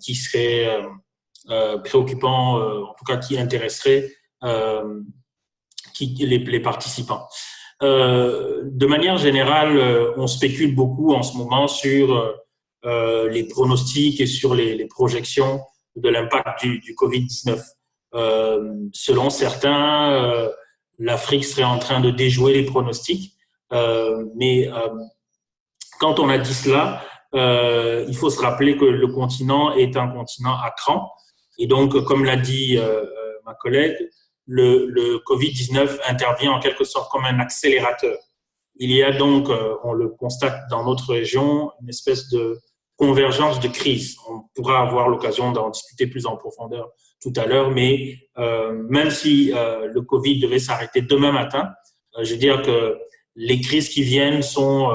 qui serait préoccupant, en tout cas qui intéresserait les participants. De manière générale, on spécule beaucoup en ce moment sur les pronostics et sur les projections de l'impact du Covid-19. Selon certains, l'Afrique serait en train de déjouer les pronostics, mais quand on a dit cela, il faut se rappeler que le continent est un continent à cran. Et donc, comme l'a dit ma collègue, le Covid-19 intervient en quelque sorte comme un accélérateur. Il y a donc, on le constate dans notre région, une espèce de convergence de crise. On pourra avoir l'occasion d'en discuter plus en profondeur tout à l'heure, mais même si le Covid devait s'arrêter demain matin, je veux dire que les crises qui viennent sont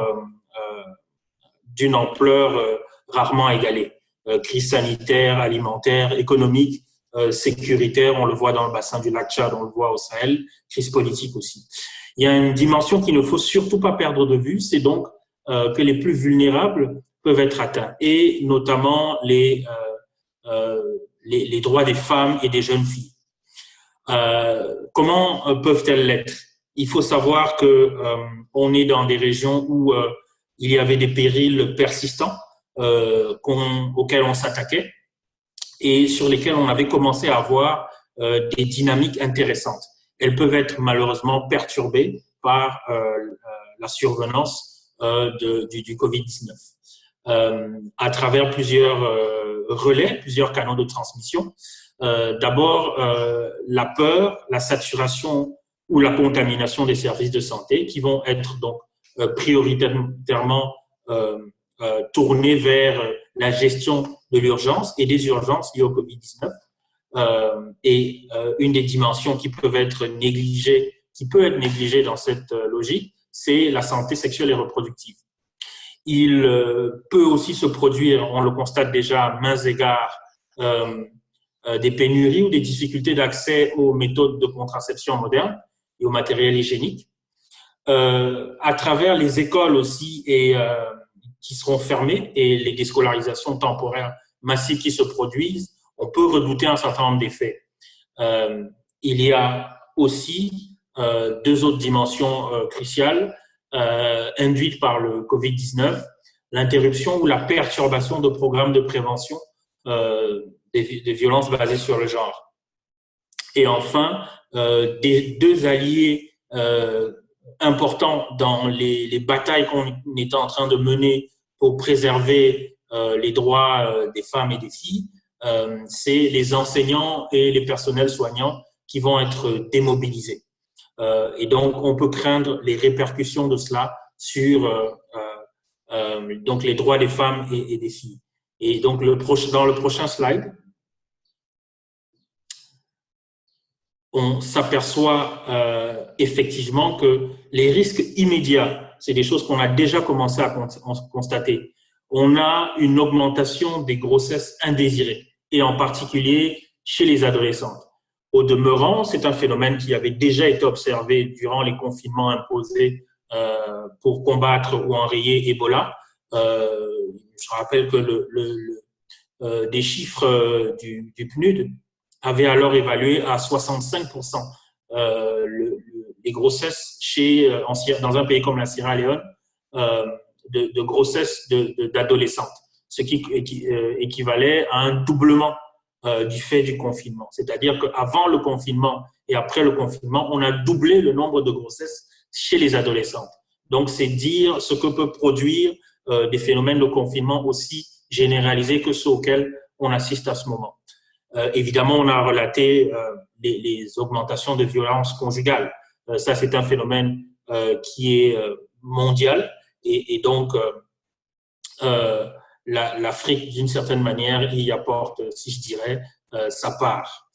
d'une ampleur rarement égalée. Crise sanitaire, alimentaire, économique, sécuritaire, on le voit dans le bassin du lac Tchad, on le voit au Sahel, crise politique aussi. Il y a une dimension qu'il ne faut surtout pas perdre de vue, c'est donc que les plus vulnérables peuvent être atteints, et notamment les droits des femmes et des jeunes filles. Comment peuvent-elles l'être? Il faut savoir que on est dans des régions où il y avait des périls persistants auxquels on s'attaquait et sur lesquels on avait commencé à avoir des dynamiques intéressantes. Elles peuvent être malheureusement perturbées par la survenance du Covid-19 à travers plusieurs relais, plusieurs canaux de transmission. D'abord, la peur, la saturation ou la contamination des services de santé qui vont être donc prioritairement tournés vers la gestion de l'urgence et des urgences liées au Covid-19. Et une des dimensions qui peut être négligée dans cette logique, c'est la santé sexuelle et reproductive. Il peut aussi se produire, on le constate déjà à maints égards, des pénuries ou des difficultés d'accès aux méthodes de contraception modernes et au matériel hygiénique. À travers les écoles aussi qui seront fermées et les déscolarisations temporaires massives qui se produisent, on peut redouter un certain nombre d'effets. Il y a aussi deux autres dimensions cruciales induites par le Covid-19, l'interruption ou la perturbation de programmes de prévention des violences basées sur le genre. Et enfin, des deux alliés importants dans les batailles qu'on est en train de mener pour préserver les droits des femmes et des filles, c'est les enseignants et les personnels soignants qui vont être démobilisés. Et donc, on peut craindre les répercussions de cela sur donc les droits des femmes et des filles. Et donc, dans le prochain slide, on s'aperçoit effectivement que les risques immédiats, c'est des choses qu'on a déjà commencé à constater. On a une augmentation des grossesses indésirées, et en particulier chez les adolescentes. Au demeurant, c'est un phénomène qui avait déjà été observé durant les confinements imposés pour combattre ou enrayer Ebola. Je rappelle que des chiffres du PNUD avaient alors évalué à 65% les grossesses dans un pays comme la Sierra Leone de grossesses d'adolescentes, ce qui équivalait à un doublement du fait du confinement. C'est-à-dire qu'avant le confinement et après le confinement, on a doublé le nombre de grossesses chez les adolescentes. Donc, c'est dire ce que peut produire des phénomènes de confinement aussi généralisés que ceux auxquels on assiste à ce moment. Évidemment, on a relaté les augmentations de violences conjugales. Ça, c'est un phénomène qui est mondial et donc l'Afrique, d'une certaine manière, y apporte, si je dirais, sa part.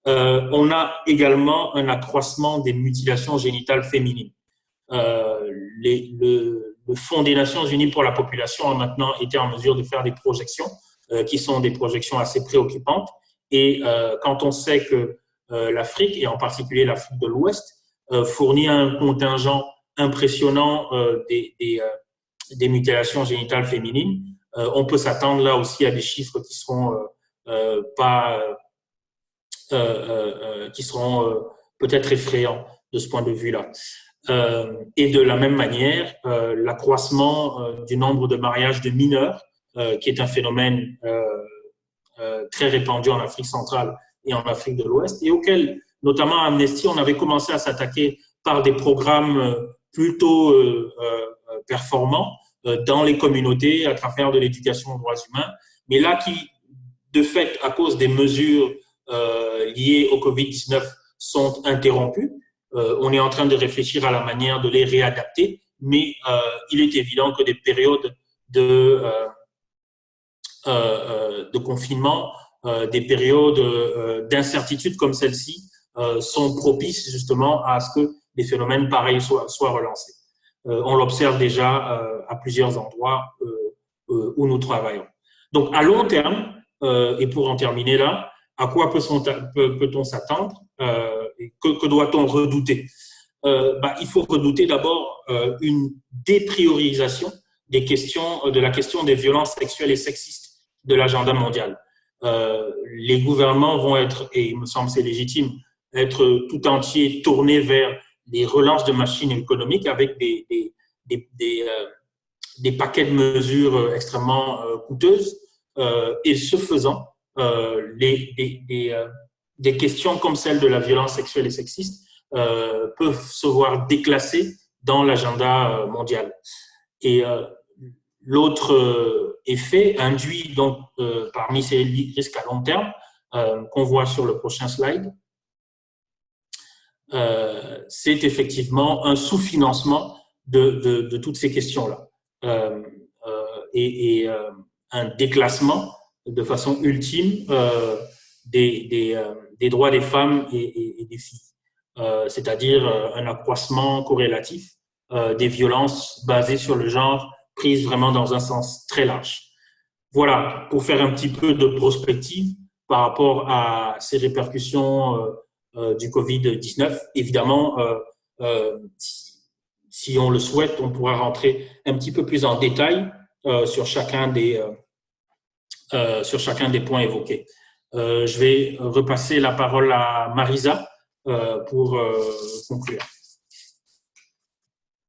On a également un accroissement des mutilations génitales féminines. Le Fonds des Nations Unies pour la population a maintenant été en mesure de faire des projections qui sont des projections assez préoccupantes. Et quand on sait que l'Afrique, et en particulier l'Afrique de l'Ouest, fournit un contingent impressionnant des mutilations génitales féminines, on peut s'attendre là aussi à des chiffres qui seront peut-être effrayants de ce point de vue-là. Et de la même manière, l'accroissement du nombre de mariages de mineurs, qui est un phénomène très répandu en Afrique centrale et en Afrique de l'Ouest, et auquel, notamment à Amnesty, on avait commencé à s'attaquer par des programmes plutôt performants dans les communautés à travers de l'éducation aux droits humains, mais là qui, de fait, à cause des mesures liées au Covid-19, sont interrompues. On est en train de réfléchir à la manière de les réadapter, mais il est évident que des périodes de confinement, des périodes d'incertitude comme celle-ci sont propices justement à ce que des phénomènes pareils soient relancés. On l'observe déjà à plusieurs endroits où nous travaillons. Donc, à long terme, et pour en terminer là, à quoi peut-on s'attendre et que doit-on redouter? Il faut redouter d'abord une dépriorisation de la question des violences sexuelles et sexistes de l'agenda mondial. Les gouvernements vont être, et il me semble c'est légitime, être tout entier tournés vers les relances de machines économiques avec des paquets de mesures extrêmement coûteuses. Et ce faisant, des questions comme celle de la violence sexuelle et sexiste peuvent se voir déclassées dans l'agenda mondial. Et l'autre effet induit donc parmi ces risques à long terme qu'on voit sur le prochain slide, c'est effectivement un sous-financement de toutes ces questions-là et un déclassement de façon ultime des droits des femmes et des filles, c'est-à-dire un accroissement corrélatif des violences basées sur le genre prises vraiment dans un sens très large. Voilà, pour faire un petit peu de prospective par rapport à ces répercussions du Covid-19. Évidemment, si on le souhaite, on pourra rentrer un petit peu plus en détail sur chacun des points évoqués. Je vais repasser la parole à Marisa pour conclure.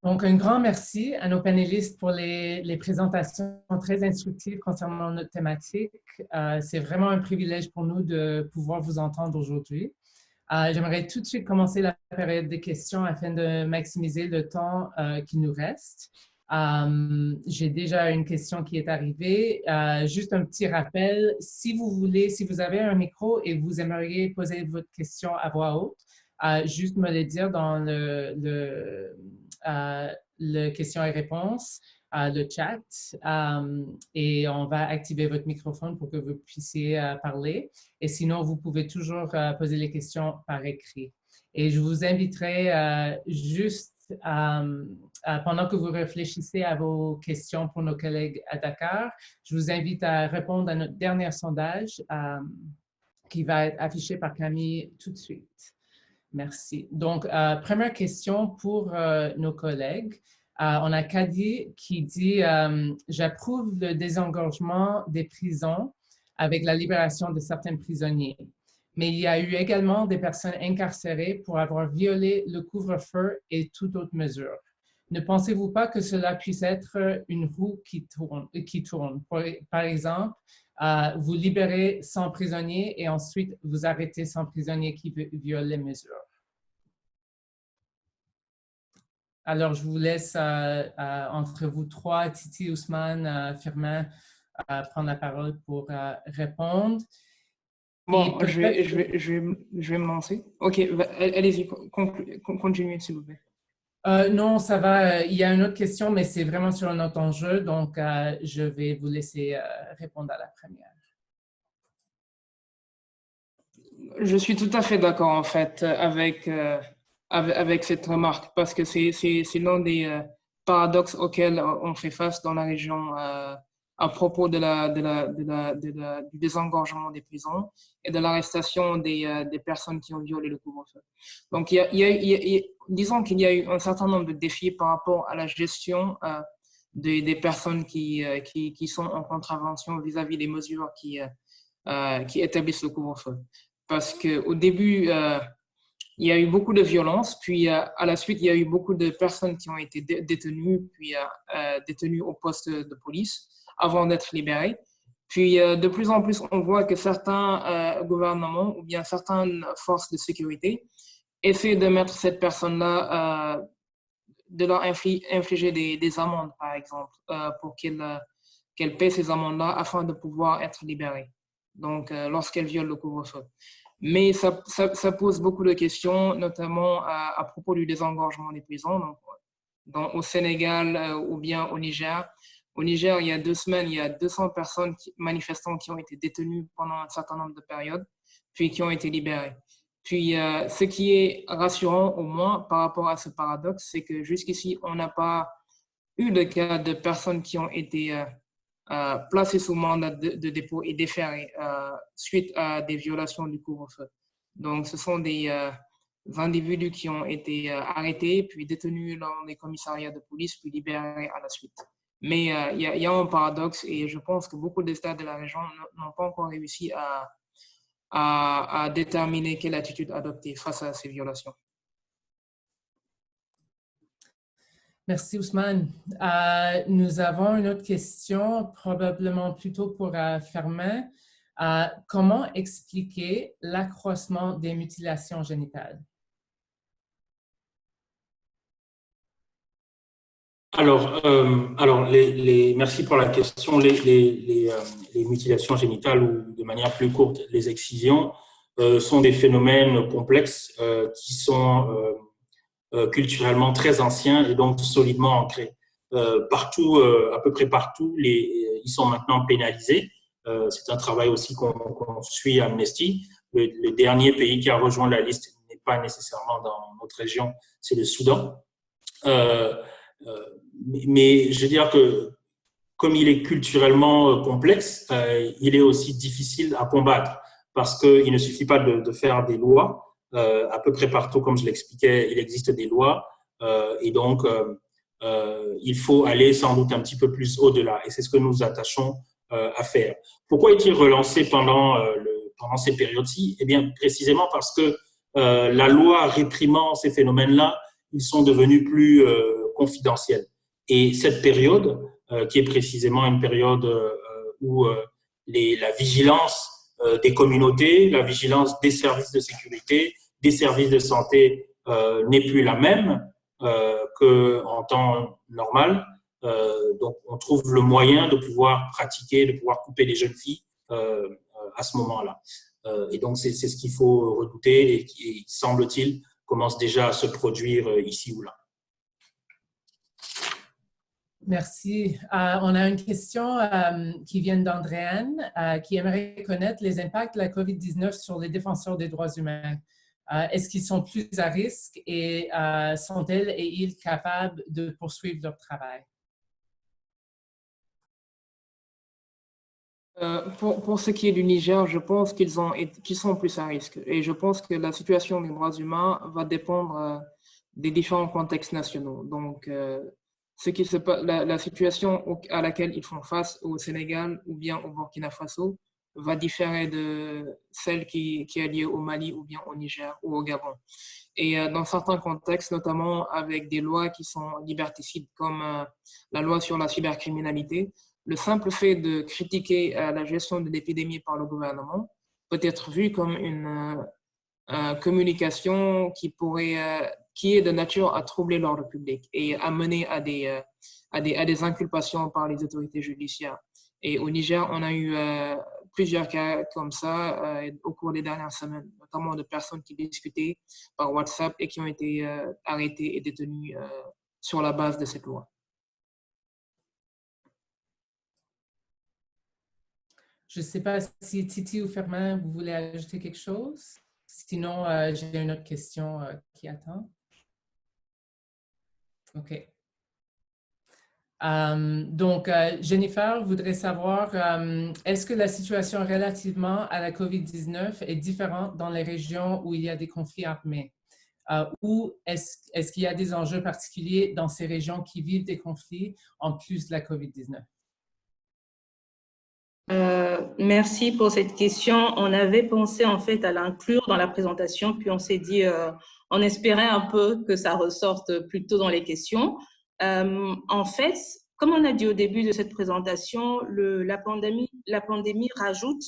Donc, un grand merci à nos panélistes pour les présentations très instructives concernant notre thématique. C'est vraiment un privilège pour nous de pouvoir vous entendre aujourd'hui. J'aimerais tout de suite commencer la période des questions afin de maximiser le temps qui nous reste. J'ai déjà une question qui est arrivée. Juste un petit rappel, si vous avez un micro et vous aimeriez poser votre question à voix haute, juste me le dire dans le question et réponse, le chat, et on va activer votre microphone pour que vous puissiez parler. Et sinon, vous pouvez toujours poser les questions par écrit. Et je vous inviterai juste, pendant que vous réfléchissez à vos questions pour nos collègues à Dakar, je vous invite à répondre à notre dernier sondage qui va être affiché par Camille tout de suite. Merci. Donc, première question pour nos collègues. On a Kadi qui dit « J'approuve le désengorgement des prisons avec la libération de certains prisonniers. Mais il y a eu également des personnes incarcérées pour avoir violé le couvre-feu et toute autre mesure. Ne pensez-vous pas que cela puisse être une roue qui tourne? Par exemple, vous libérez 100 prisonniers et ensuite vous arrêtez 100 prisonniers qui violent les mesures. Alors, je vous laisse entre vous trois, Titi, Ousmane, Firmin, prendre la parole pour répondre. Bon, je vais me lancer. OK, allez-y, continuez, s'il vous plaît. Non, ça va. Il y a une autre question, mais c'est vraiment sur un autre enjeu. Donc, je vais vous laisser répondre à la première. Je suis tout à fait d'accord, en fait, avec cette remarque, parce que c'est l'un des paradoxes auxquels on fait face dans la région à propos du désengorgement des prisons et de l'arrestation des personnes qui ont violé le couvre-feu. Donc, disons qu'il y a eu un certain nombre de défis par rapport à la gestion des personnes qui sont en contravention vis-à-vis des mesures qui établissent le couvre-feu. Parce qu'au début, il y a eu beaucoup de violence, puis à la suite, il y a eu beaucoup de personnes qui ont été détenues, puis détenues au poste de police avant d'être libérées. Puis de plus en plus, on voit que certains gouvernements ou bien certaines forces de sécurité essaient de mettre cette personne-là, de leur infliger des amendes, par exemple, pour qu'elle paie ces amendes-là afin de pouvoir être libérée. Donc, lorsqu'elle viole le couvre-feu. Mais ça pose beaucoup de questions, notamment à propos du désengorgement des prisons. Donc, au Sénégal ou bien au Niger. Au Niger, il y a 2 semaines, il y a 200 personnes manifestants qui ont été détenues pendant un certain nombre de périodes, puis qui ont été libérées. Puis, ce qui est rassurant au moins par rapport à ce paradoxe, c'est que jusqu'ici, on n'a pas eu de cas de personnes qui ont été placés sous mandat de dépôt et déférés suite à des violations du couvre-feu. Donc, ce sont des individus qui ont été arrêtés, puis détenus dans les commissariats de police, puis libérés à la suite. Mais il y a un paradoxe et je pense que beaucoup d'États de la région n'ont pas encore réussi à déterminer quelle attitude adopter face à ces violations. Merci Ousmane. Nous avons une autre question, probablement plutôt pour Firmin. Comment expliquer l'accroissement des mutilations génitales? Alors, merci pour la question. Les mutilations génitales ou de manière plus courte, les excisions, sont des phénomènes complexes qui sont culturellement très anciens et donc solidement ancrés. Partout, à peu près partout, ils sont maintenant pénalisés. C'est un travail aussi qu'on suit à Amnesty. Le dernier pays qui a rejoint la liste n'est pas nécessairement dans notre région, c'est le Soudan. Mais je veux dire que comme il est culturellement complexe, il est aussi difficile à combattre parce qu'il ne suffit pas de faire des lois À peu près partout, comme je l'expliquais, il existe des lois et donc il faut aller sans doute un petit peu plus au-delà. Et c'est ce que nous nous attachons à faire. Pourquoi est-il relancé pendant ces périodes-ci? Eh bien, précisément parce que la loi réprimant ces phénomènes-là, ils sont devenus plus confidentiels. Et cette période, qui est précisément une période où la vigilance des communautés, la vigilance des services de sécurité, des services de santé n'est plus la même qu'en temps normal. Donc, on trouve le moyen de pouvoir pratiquer, de pouvoir couper les jeunes filles à ce moment-là. Et donc, c'est ce qu'il faut redouter et qui, semble-t-il, commence déjà à se produire ici ou là. Merci. On a une question qui vient d'Andréane qui aimerait connaître les impacts de la COVID-19 sur les défenseurs des droits humains. Est-ce qu'ils sont plus à risque et sont-elles et ils capables de poursuivre leur travail? Pour ce qui est du Niger, je pense qu'ils sont plus à risque. Et je pense que la situation des droits humains va dépendre des différents contextes nationaux. Donc, la situation à laquelle ils font face au Sénégal ou bien au Burkina Faso va différer de celle qui est liée au Mali ou bien au Niger ou au Gabon. Et dans certains contextes, notamment avec des lois qui sont liberticides comme la loi sur la cybercriminalité, le simple fait de critiquer la gestion de l'épidémie par le gouvernement peut être vu comme une communication qui est de nature à troubler l'ordre public et à mener à des inculpations par les autorités judiciaires. Et au Niger, on a eu plusieurs cas comme ça au cours des dernières semaines, notamment de personnes qui discutaient par WhatsApp et qui ont été arrêtées et détenues sur la base de cette loi. Je ne sais pas si Titi ou Firmin, vous voulez ajouter quelque chose? Sinon, j'ai une autre question qui attend. OK. Donc, Jennifer voudrait savoir, est-ce que la situation relativement à la COVID-19 est différente dans les régions où il y a des conflits armés? Ou est-ce qu'il y a des enjeux particuliers dans ces régions qui vivent des conflits en plus de la COVID-19? Merci pour cette question. On avait pensé en fait à l'inclure dans la présentation, puis on s'est dit, on espérait un peu que ça ressorte plutôt dans les questions. En fait, comme on a dit au début de cette présentation, la pandémie rajoute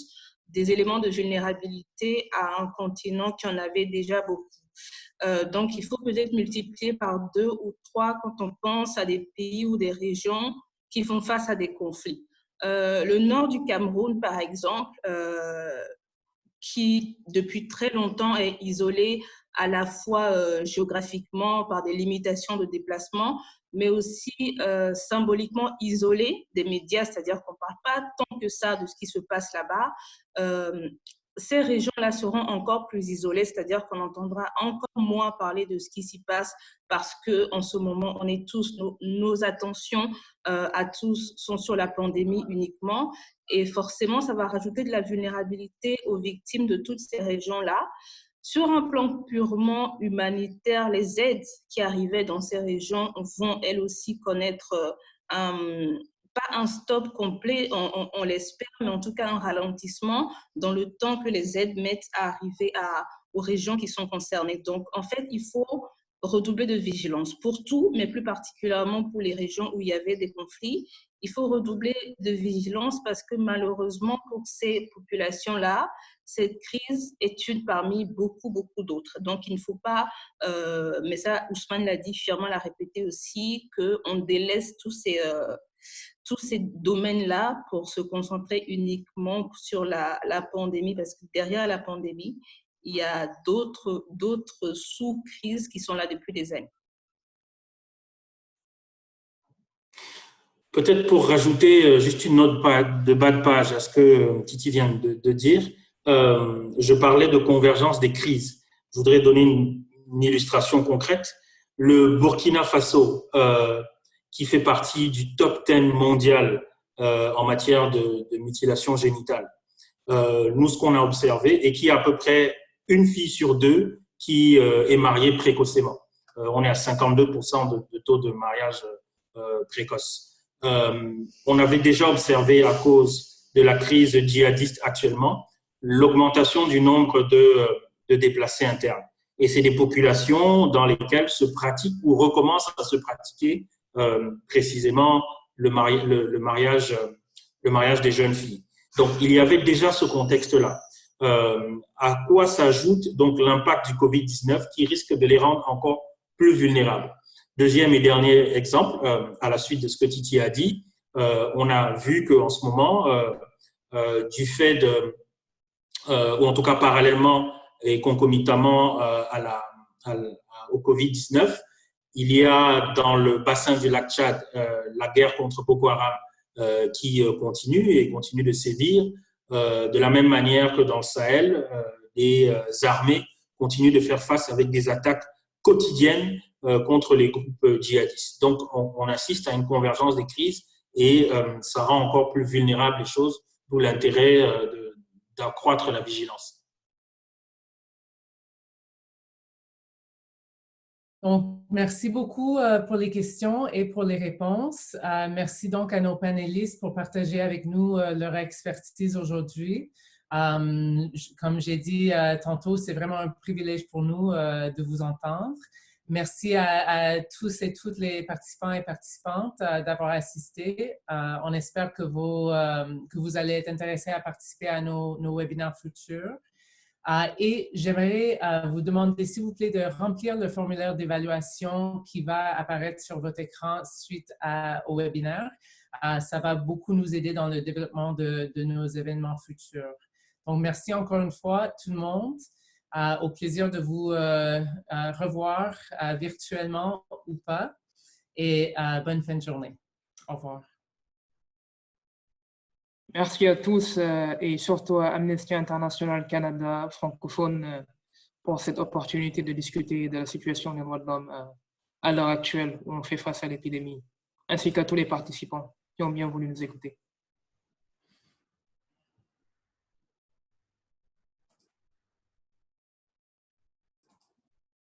des éléments de vulnérabilité à un continent qui en avait déjà beaucoup. Donc, il faut peut-être multiplier par 2 ou 3 quand on pense à des pays ou des régions qui font face à des conflits. Le nord du Cameroun, par exemple, qui depuis très longtemps est isolé à la fois géographiquement par des limitations de déplacement, mais aussi symboliquement isolé des médias, c'est-à-dire qu'on ne parle pas tant que ça de ce qui se passe là-bas. Ces régions-là seront encore plus isolées, c'est-à-dire qu'on entendra encore moins parler de ce qui s'y passe parce qu'en ce moment, on est tous, nos attentions à tous sont sur la pandémie uniquement. Et forcément, ça va rajouter de la vulnérabilité aux victimes de toutes ces régions-là. Sur un plan purement humanitaire, les aides qui arrivaient dans ces régions vont elles aussi connaître pas un stop complet, on l'espère, mais en tout cas un ralentissement dans le temps que les aides mettent à arriver aux régions qui sont concernées. Donc, en fait, il faut redoubler de vigilance pour tout, mais plus particulièrement pour les régions où il y avait des conflits. Il faut redoubler de vigilance parce que malheureusement, pour ces populations-là, cette crise est une parmi beaucoup, beaucoup d'autres. Donc, il ne faut pas, mais ça, Ousmane l'a dit, Firmin l'a répété aussi, qu'on délaisse tous ces domaines-là pour se concentrer uniquement sur la pandémie, parce que derrière la pandémie, il y a d'autres sous-crises qui sont là depuis des années. Peut-être pour rajouter juste une note de bas de page à ce que Titi vient de dire, je parlais de convergence des crises. Je voudrais donner une illustration concrète. Le Burkina Faso, qui fait partie du top 10 mondial en matière de mutilation génitale. Nous, ce qu'on a observé, et qui a à peu près une fille sur 2 qui est marié précocement. On est à 52% de taux de mariage précoce. On avait déjà observé, à cause de la crise djihadiste actuellement, l'augmentation du nombre de déplacés internes. Et c'est des populations dans lesquelles se pratique ou recommence à se pratiquer précisément le mariage des jeunes filles. Donc, il y avait déjà ce contexte-là. À quoi s'ajoute donc l'impact du Covid-19 qui risque de les rendre encore plus vulnérables. Deuxième et dernier exemple, à la suite de ce que Titi a dit, on a vu qu'en ce moment, du fait ou en tout cas parallèlement et concomitamment au Covid-19, il y a dans le bassin du lac Tchad la guerre contre Boko Haram qui continue et continue de sévir. De la même manière que dans le Sahel, les armées continuent de faire face avec des attaques quotidiennes contre les groupes djihadistes. Donc, on assiste à une convergence des crises et ça rend encore plus vulnérables les choses, d'où l'intérêt d'accroître la vigilance. Donc, merci beaucoup pour les questions et pour les réponses. Merci donc à nos panélistes pour partager avec nous leur expertise aujourd'hui. Comme j'ai dit tantôt, c'est vraiment un privilège pour nous de vous entendre. Merci à tous et toutes les participants et participantes d'avoir assisté. On espère que vous allez être intéressés à participer à nos webinaires futurs. Et j'aimerais vous demander, s'il vous plaît, de remplir le formulaire d'évaluation qui va apparaître sur votre écran suite au webinaire. Ça va beaucoup nous aider dans le développement de nos événements futurs. Donc, merci encore une fois, tout le monde. Au plaisir de vous revoir virtuellement ou pas. Et bonne fin de journée. Au revoir. Merci à tous et surtout à Amnesty International Canada francophone pour cette opportunité de discuter de la situation des droits de l'homme à l'heure actuelle où on fait face à l'épidémie, ainsi qu'à tous les participants qui ont bien voulu nous écouter.